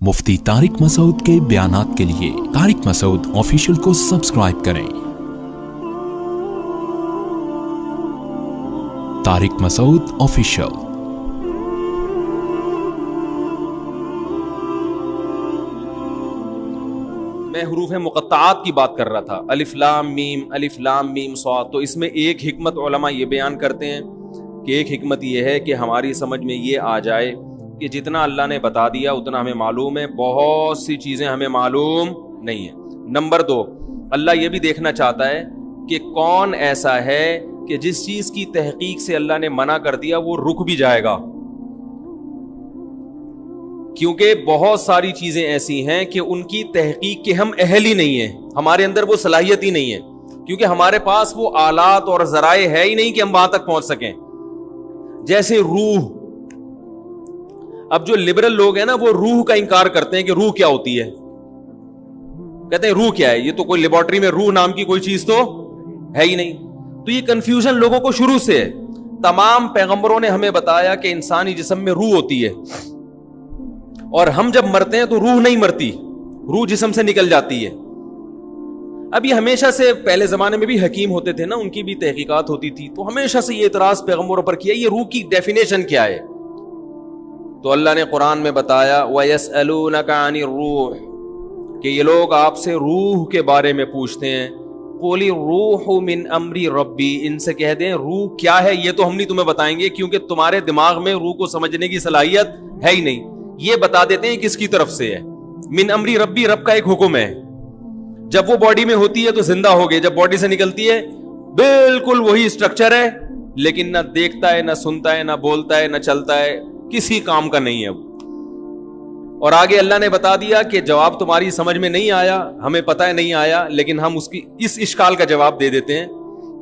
مفتی طارق مسعود کے بیانات کے لیے طارق مسعود آفیشیل کو سبسکرائب کریں۔ طارق مسعود آفیشیل۔ میں حروف مقطعات کی بات کر رہا تھا، الف لام میم صاد۔ تو اس میں ایک حکمت علماء یہ بیان کرتے ہیں کہ ایک حکمت یہ ہے کہ ہماری سمجھ میں یہ آ جائے کہ جتنا اللہ نے بتا دیا اتنا ہمیں معلوم ہے، بہت سی چیزیں ہمیں معلوم نہیں ہیں۔ نمبر 2، اللہ یہ بھی دیکھنا چاہتا ہے کہ کون ایسا ہے کہ جس چیز کی تحقیق سے اللہ نے منع کر دیا وہ رک بھی جائے گا، کیونکہ بہت ساری چیزیں ایسی ہیں کہ ان کی تحقیق کے ہم اہل ہی نہیں ہیں، ہمارے اندر وہ صلاحیت ہی نہیں ہے، کیونکہ ہمارے پاس وہ آلات اور ذرائع ہے ہی نہیں کہ ہم وہاں تک پہنچ سکیں۔ جیسے روح، اب جو لبرل لوگ ہیں نا وہ روح کا انکار کرتے ہیں کہ روح کیا ہوتی ہے، کہتے ہیں روح کیا ہے، یہ تو کوئی لیبارٹری میں روح نام کی کوئی چیز تو ہے ہی نہیں۔ تو یہ کنفیوژن لوگوں کو شروع سے ہے۔ تمام پیغمبروں نے ہمیں بتایا کہ انسانی جسم میں روح ہوتی ہے، اور ہم جب مرتے ہیں تو روح نہیں مرتی، روح جسم سے نکل جاتی ہے۔ اب یہ ہمیشہ سے پہلے زمانے میں بھی حکیم ہوتے تھے نا، ان کی بھی تحقیقات ہوتی تھی، تو ہمیشہ سے یہ اعتراض پیغمبروں پر کیا یہ روح کی ڈیفینیشن کیا ہے۔ تو اللہ نے قرآن میں بتایا وَيَسْأَلُونَكَ عَنِ الرُّوحِ، کہ یہ لوگ آپ سے روح کے بارے میں پوچھتے ہیں۔ قُلِ الرُّوحُ مِنْ أَمْرِ رَبِّي، ان سے کہہ دیں روح کیا ہے یہ تو ہم نہیں تمہیں بتائیں گے، کیونکہ تمہارے دماغ میں روح کو سمجھنے کی صلاحیت ہے ہی نہیں۔ یہ بتا دیتے ہیں کس کی طرف سے ہے، من امری ربی، رب کا ایک حکم ہے۔ جب وہ باڈی میں ہوتی ہے تو زندہ ہو گئے، جب باڈی سے نکلتی ہے بالکل وہی اسٹرکچر ہے، لیکن نہ دیکھتا ہے، نہ سنتا ہے، نہ بولتا ہے، نہ چلتا ہے، کسی کام کا نہیں ہے وہ۔ اور آگے اللہ نے بتا دیا کہ جواب تمہاری سمجھ میں نہیں آیا، ہمیں پتہ ہے نہیں آیا، لیکن ہم اس اشکال کا جواب دے دیتے ہیں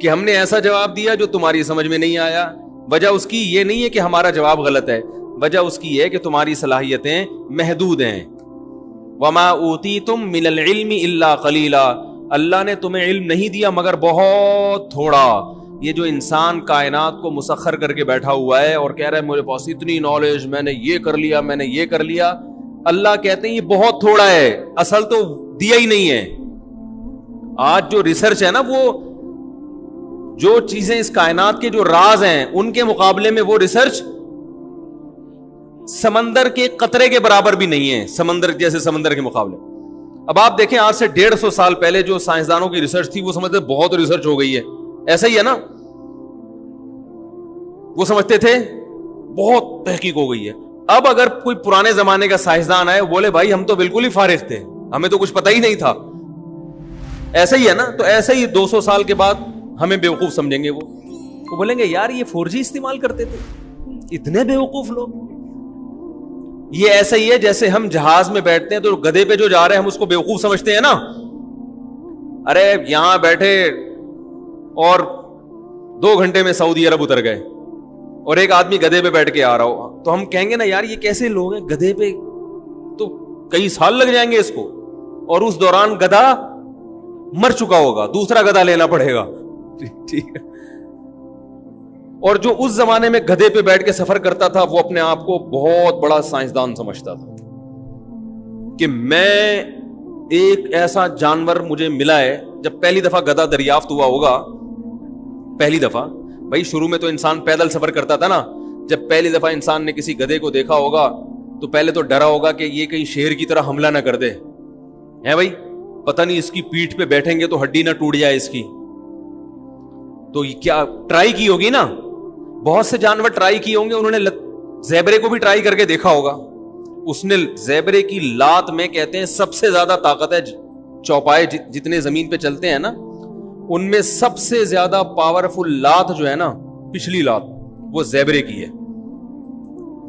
کہ ہم نے ایسا جواب دیا جو تمہاری سمجھ میں نہیں آیا۔ وجہ اس کی یہ نہیں ہے کہ ہمارا جواب غلط ہے، وجہ اس کی ہے کہ تمہاری صلاحیتیں محدود ہیں۔ وَمَا أُوتِيتُم مِّنَ الْعِلْمِ إِلَّا قَلِيلًا، اللہ نے تمہیں علم نہیں دیا مگر بہت تھوڑا۔ یہ جو انسان کائنات کو مسخر کر کے بیٹھا ہوا ہے اور کہہ رہا ہے میرے پاس اتنی نالج، میں نے یہ کر لیا، میں نے یہ کر لیا، اللہ کہتے ہیں یہ بہت تھوڑا ہے، اصل تو دیا ہی نہیں ہے۔ آج جو ریسرچ ہے نا، وہ جو چیزیں اس کائنات کے جو راز ہیں ان کے مقابلے میں وہ ریسرچ سمندر کے قطرے کے برابر بھی نہیں ہے، سمندر جیسے سمندر کے مقابلے۔ اب آپ دیکھیں آج سے 150 سال پہلے جو سائنسدانوں کی ریسرچ تھی وہ سمجھتے بہت ریسرچ ہو گئی ہے، ایسا ہی ہے نا، وہ سمجھتے تھے بہت تحقیق ہو گئی ہے۔ اب اگر کوئی پرانے زمانے کا سائنسدان آئے بولے بھائی ہم تو بالکل ہی فارغ تھے، ہمیں تو کچھ پتہ ہی نہیں تھا، ایسا ہی ہے نا، تو ایسا ہی 200 سال کے بعد ہمیں بیوقوف سمجھیں گے، وہ بولیں گے یار یہ 4G استعمال کرتے تھے، اتنے بیوقوف لوگ۔ یہ ایسا ہی ہے جیسے ہم جہاز میں بیٹھتے ہیں تو گدھے پہ جو جا رہے ہیں ہم اس کو بیوقوف سمجھتے ہیں نا، ارے یہاں بیٹھے اور 2 گھنٹے میں سعودی عرب اتر گئے، اور ایک آدمی گدھے پہ بیٹھ کے آ رہا ہو تو ہم کہیں گے نا یار یہ کیسے لوگ ہیں، گدھے پہ تو کئی سال لگ جائیں گے اس کو، اور اس دوران گدھا مر چکا ہوگا، دوسرا گدھا لینا پڑے گا، ٹھیک ہے۔ اور جو اس زمانے میں گدھے پہ بیٹھ کے سفر کرتا تھا وہ اپنے آپ کو بہت بڑا سائنسدان سمجھتا تھا کہ میں ایک ایسا جانور مجھے ملا ہے۔ جب پہلی دفعہ گدھا دریافت ہوا ہوگا، پہلی دفعہ، بھائی شروع میں تو انسان پیدل سفر کرتا تھا نا، جب پہلی دفعہ انسان نے کسی گدھے کو دیکھا ہوگا تو پہلے تو ڈرا ہوگا کہ یہ کہیں شیر کی طرح حملہ نہ کر دے، ہے بھائی، پتہ نہیں اس کی پیٹھ پہ بیٹھیں گے تو ہڈی نہ ٹوٹ جائے اس کی۔ تو یہ کیا ٹرائی کی ہوگی نا، بہت سے جانور ٹرائی کیے ہوں گے، انہوں نے زیبرے کو بھی ٹرائی کر کے دیکھا ہوگا، اس نے زیبرے کی لات میں کہتے ہیں سب سے زیادہ طاقت ہے، چوپائے جتنے زمین پہ چلتے ہیں نا ان میں سب سے زیادہ پاورفل لات جو ہے نا، پچھلی لات، وہ زیبرے کی ہے،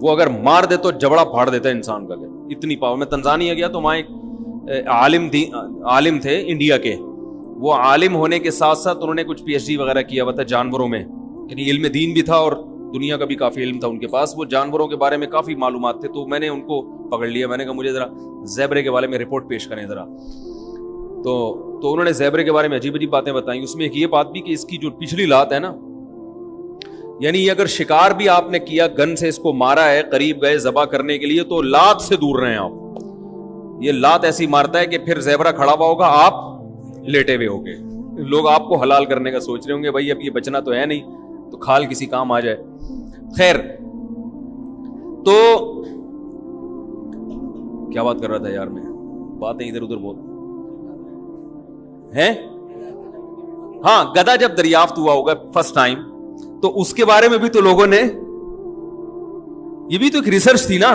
وہ اگر مار دے تو جبڑا پھاڑ دیتا ہے انسان کا، اتنی پاور۔ میں تنزانیہ گیا تو وہاں ایک عالم تھے انڈیا کے، وہ عالم ہونے کے ساتھ ساتھ انہوں نے کچھ PhD وغیرہ کیا ہوا تھا جانوروں میں، یعنی علم دین بھی تھا اور دنیا کا بھی کافی علم تھا ان کے پاس، وہ جانوروں کے بارے میں کافی معلومات تھے۔ تو میں نے ان کو پکڑ لیا، میں نے کہا مجھے ذرا زیبرے کے بارے میں رپورٹ پیش کریں ذرا۔ تو انہوں نے زیبرے کے بارے میں عجیب عجیب باتیں بتائیں، اس میں ایک یہ بات بھی کہ اس کی جو پچھلی لات ہے نا، یعنی اگر شکار بھی آپ نے کیا، گن سے اس کو مارا ہے، قریب گئے ذبح کرنے کے لیے، تو لات سے دور رہے آپ، یہ لات ایسی مارتا ہے کہ پھر زیبرا کھڑا ہوا ہوگا, آپ لیٹے ہوئے ہوگے, لوگ آپ کو حلال کرنے کا سوچ رہے ہوں گے, بھائی اب یہ بچنا تو ہے نہیں, تو کھال کسی کام آ جائے. خیر, تو کیا بات کر رہا تھا یار, میں باتیں ادھر ادھر بہت ہیں. ہاں, گدھا جب دریافت ہوا ہوگا فرسٹ ٹائم, تو اس کے بارے میں بھی تو لوگوں نے, یہ بھی تو ایک ریسرچ تھی نا,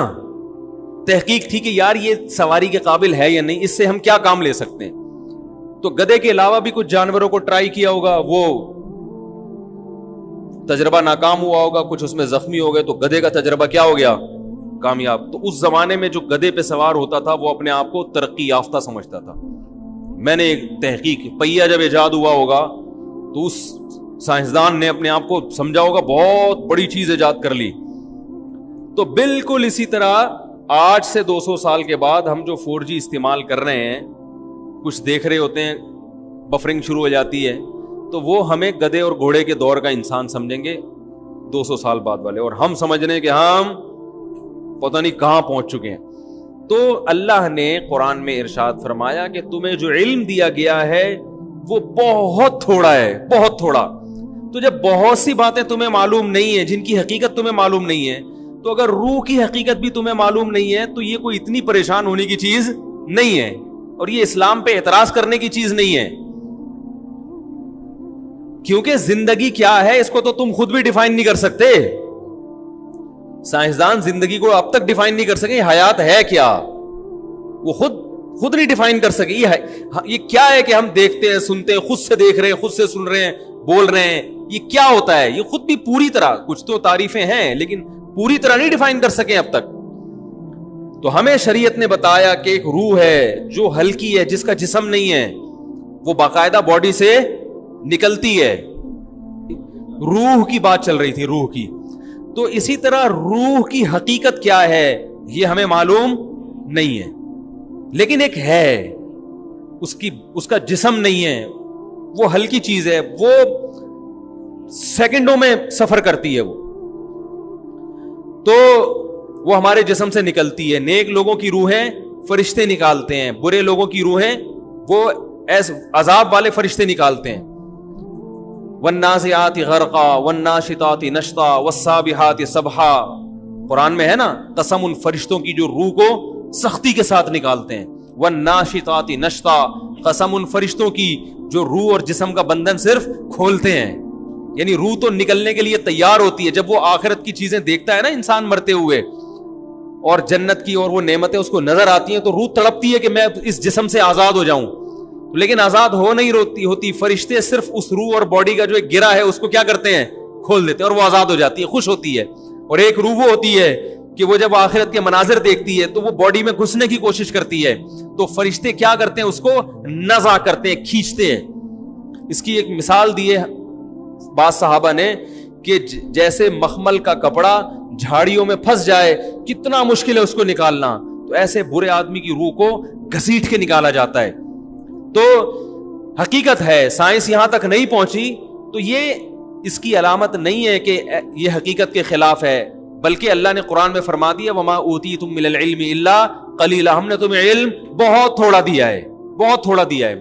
تحقیق تھی کہ یار یہ سواری کے قابل ہے یا نہیں, اس سے ہم کیا کام لے سکتے ہیں. تو گدھے کے علاوہ بھی کچھ جانوروں کو ٹرائی کیا ہوگا, وہ تجربہ ناکام ہوا ہوگا, کچھ اس میں زخمی ہو گئے, تو گدھے کا تجربہ کیا ہو گیا, کامیاب. تو اس زمانے میں جو گدھے پہ سوار ہوتا تھا وہ اپنے آپ کو ترقی یافتہ سمجھتا تھا. میں نے ایک تحقیق, پہیا جب ایجاد ہوا ہوگا تو اس سائنسدان نے اپنے آپ کو سمجھا ہوگا بہت بڑی چیز ایجاد کر لی. تو بالکل اسی طرح آج سے 200 سال کے بعد ہم جو 4G استعمال کر رہے ہیں, کچھ دیکھ رہے ہوتے ہیں, بفرنگ شروع ہو جاتی ہے, تو وہ ہمیں گدھے اور گھوڑے کے دور کا انسان سمجھیں گے 200 سال بعد والے, اور ہم سمجھ رہے ہیں کہ ہم پتہ نہیں کہاں پہنچ چکے ہیں. تو اللہ نے قرآن میں ارشاد فرمایا کہ تمہیں جو علم دیا گیا ہے وہ بہت تھوڑا ہے, بہت تھوڑا. تو جب بہت سی باتیں تمہیں معلوم نہیں ہیں, جن کی حقیقت تمہیں معلوم نہیں ہے, تو اگر روح کی حقیقت بھی تمہیں معلوم نہیں ہے تو یہ کوئی اتنی پریشان ہونے کی چیز نہیں ہے, اور یہ اسلام پہ اعتراض کرنے کی چیز نہیں ہے. کیونکہ زندگی کیا ہے اس کو تو تم خود بھی ڈیفائن نہیں کر سکتے. سائنسدان زندگی کو اب تک ڈیفائن نہیں کر سکے, حیات ہے کیا وہ خود نہیں ڈیفائن کر سکے. یہ کیا ہے کہ ہم دیکھتے ہیں, سنتے ہیں, خود سے دیکھ رہے ہیں, خود سے سن رہے ہیں, بول رہے ہیں, یہ کیا ہوتا ہے, یہ خود بھی پوری طرح, کچھ تو تعریفیں ہیں لیکن پوری طرح نہیں ڈیفائن کر سکے اب تک. تو ہمیں شریعت نے بتایا کہ ایک روح ہے جو ہلکی ہے, جس کا جسم نہیں ہے, وہ باقاعدہ باڈی سے نکلتی ہے. روح کی بات چل رہی تھی, روح کی. تو اسی طرح روح کی حقیقت کیا ہے یہ ہمیں معلوم نہیں ہے, لیکن ایک ہے, اس کا جسم نہیں ہے, وہ ہلکی چیز ہے, وہ سیکنڈوں میں سفر کرتی ہے. وہ تو وہ ہمارے جسم سے نکلتی ہے. نیک لوگوں کی روحیں فرشتے نکالتے ہیں, برے لوگوں کی روحیں وہ عذاب والے فرشتے نکالتے ہیں. والنازعات غرقا والناشطات نشطا والسابحات سبحا, قرآن میں ہے نا, قسم ان فرشتوں کی جو روح کو سختی کے ساتھ نکالتے ہیں. والناشطات نشطا, قسم ان فرشتوں کی جو روح اور جسم کا بندھن صرف کھولتے ہیں. یعنی روح تو نکلنے کے لیے تیار ہوتی ہے. جب وہ آخرت کی چیزیں دیکھتا ہے نا انسان مرتے ہوئے, اور جنت کی اور وہ نعمتیں اس کو نظر آتی ہیں, تو روح تڑپتی ہے کہ میں اس جسم سے آزاد ہو جاؤں, لیکن آزاد ہو نہیں ہوتی. فرشتے صرف اس روح اور باڈی کا جو ایک گرہ ہے اس کو کیا کرتے ہیں, کھول دیتے ہیں, اور وہ آزاد ہو جاتی ہے, خوش ہوتی ہے. اور ایک روح وہ ہوتی ہے کہ وہ جب آخرت کے مناظر دیکھتی ہے تو وہ باڈی میں گھسنے کی کوشش کرتی ہے, تو فرشتے کیا کرتے ہیں, اس کو نزع کرتے ہیں, کھینچتے ہیں. اس کی ایک مثال دی ہے بعض صحابہ نے کہ جیسے مخمل کا کپڑا جھاڑیوں میں پھنس جائے, کتنا مشکل ہے اس کو نکالنا, تو ایسے برے آدمی کی روح کو گھسیٹ کے نکالا جاتا ہے. تو حقیقت ہے, سائنس یہاں تک نہیں پہنچی, تو یہ اس کی علامت نہیں ہے کہ یہ حقیقت کے خلاف ہے, بلکہ اللہ نے قرآن میں فرما دیا وما اوتیتم من العلم الا قلیلا, ہم نے تمہیں علم بہت تھوڑا دیا ہے, بہت تھوڑا دیا ہے.